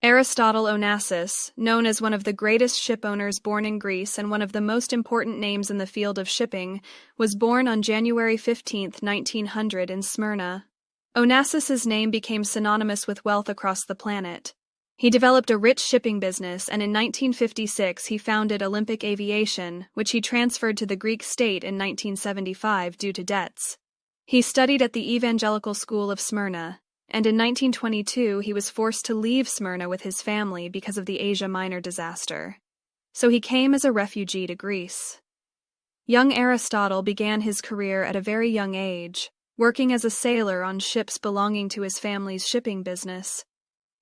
Aristotle Onassis, known as one of the greatest shipowners born in Greece and one of the most important names in the field of shipping, was born on January 15, 1900 in Smyrna. Onassis's name became synonymous with wealth across the planet. He developed a rich shipping business, and in 1956 he founded Olympic Aviation, which he transferred to the Greek state in 1975 due to debts. He studied at the Evangelical School of Smyrna, and in 1922 he was forced to leave Smyrna with his family because of the Asia Minor disaster. So he came as a refugee to Greece. Young Aristotle began his career at a very young age, working as a sailor on ships belonging to his family's shipping business.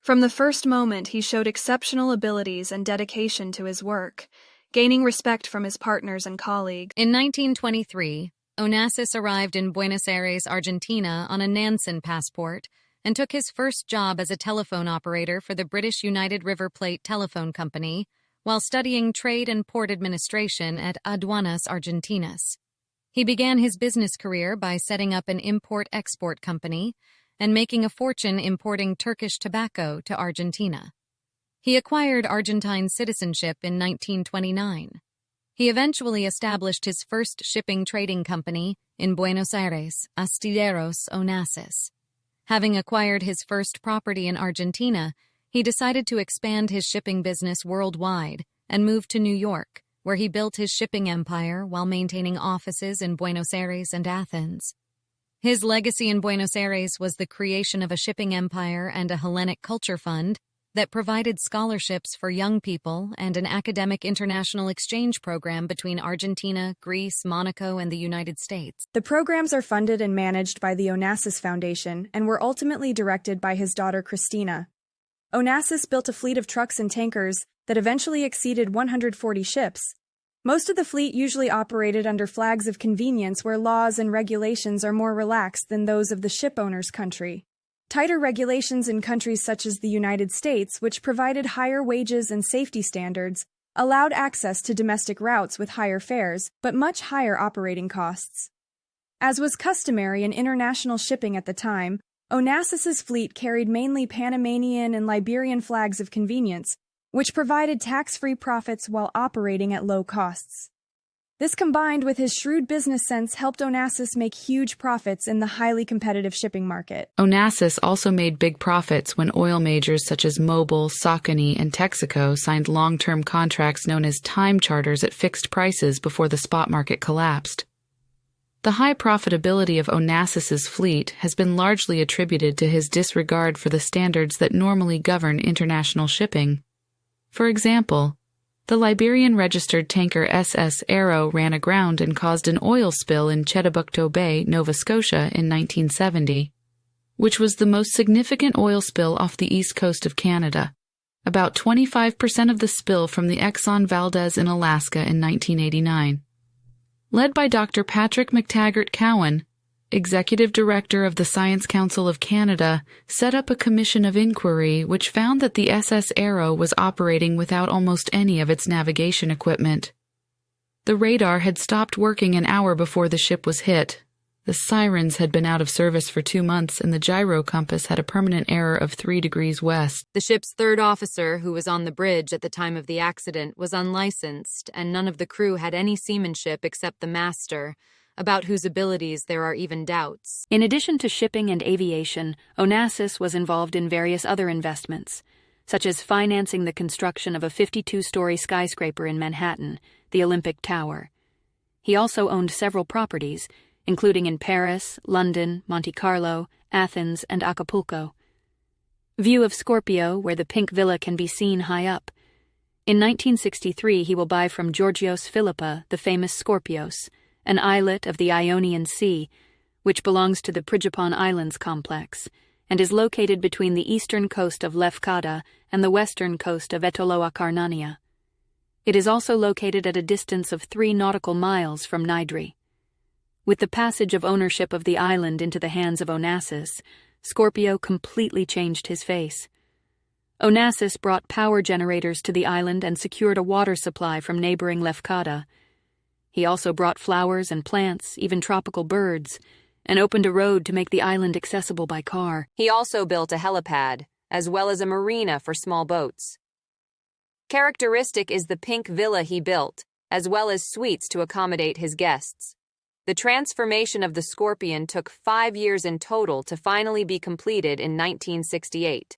From the first moment, he showed exceptional abilities and dedication to his work, gaining respect from his partners and colleagues. In 1923, Onassis arrived in Buenos Aires, Argentina on a Nansen passport and took his first job as a telephone operator for the British United River Plate Telephone Company while studying trade and port administration at Aduanas Argentinas. He began his business career by setting up an import-export company and making a fortune importing Turkish tobacco to Argentina. He acquired Argentine citizenship in 1929. He eventually established his first shipping trading company in Buenos Aires, Astilleros Onassis. Having acquired his first property in Argentina, he decided to expand his shipping business worldwide and moved to New York, where he built his shipping empire while maintaining offices in Buenos Aires and Athens. His legacy in Buenos Aires was the creation of a shipping empire and a Hellenic culture fund that provided scholarships for young people and an academic international exchange program between Argentina, Greece, Monaco, and the United States. The programs are funded and managed by the Onassis Foundation and were ultimately directed by his daughter Christina. Onassis built a fleet of trucks and tankers that eventually exceeded 140 ships. Most of the fleet usually operated under flags of convenience where laws and regulations are more relaxed than those of the shipowner's country. Tighter regulations in countries such as the United States, which provided higher wages and safety standards, allowed access to domestic routes with higher fares, but much higher operating costs. As was customary in international shipping at the time, Onassis's fleet carried mainly Panamanian and Liberian flags of convenience, which provided tax-free profits while operating at low costs. This combined with his shrewd business sense helped Onassis make huge profits in the highly competitive shipping market. Onassis also made big profits when oil majors such as Mobil, Saucony, and Texaco signed long-term contracts known as time charters at fixed prices before the spot market collapsed. The high profitability of Onassis's fleet has been largely attributed to his disregard for the standards that normally govern international shipping. For example, the Liberian-registered tanker SS Arrow ran aground and caused an oil spill in Chedabucto Bay, Nova Scotia in 1970, which was the most significant oil spill off the east coast of Canada, about 25% of the spill from the Exxon Valdez in Alaska in 1989. Led by Dr. Patrick McTaggart Cowan, Executive Director of the Science Council of Canada, set up a commission of inquiry which found that the SS Arrow was operating without almost any of its navigation equipment. The radar had stopped working an hour before the ship was hit. The sirens had been out of service for 2 months, and the gyro compass had a permanent error of 3 degrees west. The ship's third officer, who was on the bridge at the time of the accident, was unlicensed, and none of the crew had any seamanship except the master, about whose abilities there are even doubts. In addition to shipping and aviation, Onassis was involved in various other investments, such as financing the construction of a 52-story skyscraper in Manhattan, the Olympic Tower. He also owned several properties, including in Paris, London, Monte Carlo, Athens, and Acapulco. View of Scorpio, where the pink villa can be seen high up. In 1963, he will buy from Georgios Philippa the famous Scorpios, an islet of the Ionian Sea, which belongs to the Prigipon Islands complex, and is located between the eastern coast of Lefkada and the western coast of Etolo-Acarnania. It is also located at a distance of 3 nautical miles from Nidri. With the passage of ownership of the island into the hands of Onassis, Scorpio completely changed his face. Onassis brought power generators to the island and secured a water supply from neighboring Lefkada. He also brought flowers and plants, even tropical birds, and opened a road to make the island accessible by car. He also built a helipad, as well as a marina for small boats. Characteristic is the pink villa he built, as well as suites to accommodate his guests. The transformation of the Scorpion took 5 years in total to finally be completed in 1968.